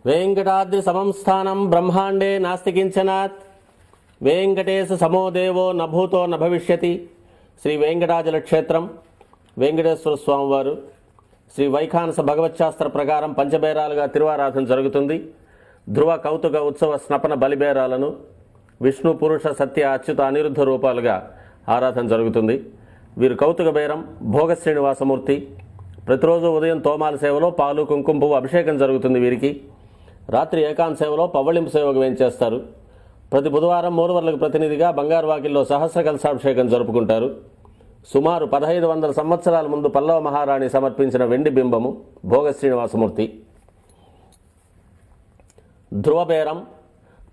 वेंकटाद्रि समं स्थानं ब्रह्मांडे नास्ति किंचनात् वेंकटेश समो देवो न भूतो न भविष्यति श्री वेंकटाचल क्षेत्रम वेंकटेश्वर स्वामी वारु श्री వైఖానస భగవచ్శాస్త్ర ప్రకారం పంచబేరాలుగా తిరువారాధన జరుగుతుంది. ధ్రువ కౌతుక ఉత్సవ స్నపన బలిబేరాలను విష్ణు పురుష సత్య అచ్యుత అనిరుద్ధ రూపాలుగా ఆరాధన జరుగుతుంది. వీరు కౌతుక బేరం భోగ శ్రీనివాసమూర్తి. ప్రతిరోజు ఉదయం తోమాల సేవలో పాలు కుంకుమ పువ్వు అభిషేకం జరుగుతుంది. వీరికి రాత్రి ఏకాంత సేవలో పవ్వళింపు సేవకు వేయించేస్తారు. ప్రతి బుధవారం మూలవర్లకు ప్రతినిధిగా బంగారు వాకిల్లో సహస్ర కలశాభిషేకం జరుపుకుంటారు. సుమారు 1500 సంవత్సరాల ముందు పల్లవ మహారాణి సమర్పించిన వెండి బింబము భోగ శ్రీనివాసమూర్తి. ధ్రువబేరం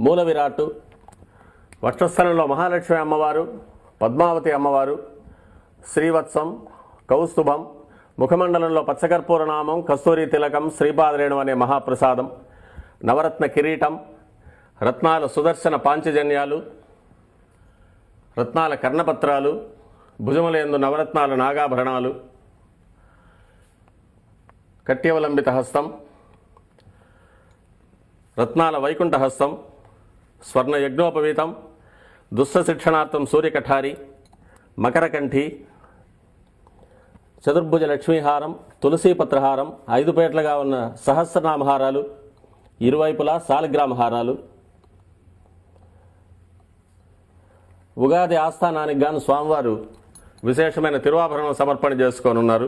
మూల విరాట్టు వక్షస్థలంలో మహాలక్ష్మి అమ్మవారు, పద్మావతి అమ్మవారు, శ్రీవత్సం, కౌస్తుభం, ముఖమండలంలో పచ్చకర్పూర నామం, కస్తూరి తిలకం, శ్రీపాదరేణు అనే మహాప్రసాదం, నవరత్న కిరీటం, రత్నాల సుదర్శన పాంచజన్యాలు, రత్నాల కర్ణపత్రాలు, భుజములందు నవరత్నాల నాగాభరణాలు, కట్యవలంబిత హస్తం, రత్నాల వైకుంఠ హస్తం, స్వర్ణ యజ్ఞోపవీతం, దుష్ట శిక్షణార్థం సూర్యకఠారి, మకరకంఠి, చతుర్భుజ లక్ష్మీహారం, తులసీపత్రహారం, 5 పేట్లుగా ఉన్న సహస్రనామహారాలు, ఇరువైపులా సాలగ్రామహారాలు. ఉగాది ఆస్థానానికి గాను స్వామివారు విశేషమైన తిరువాభరణం సమర్పణ చేసుకోనున్నారు.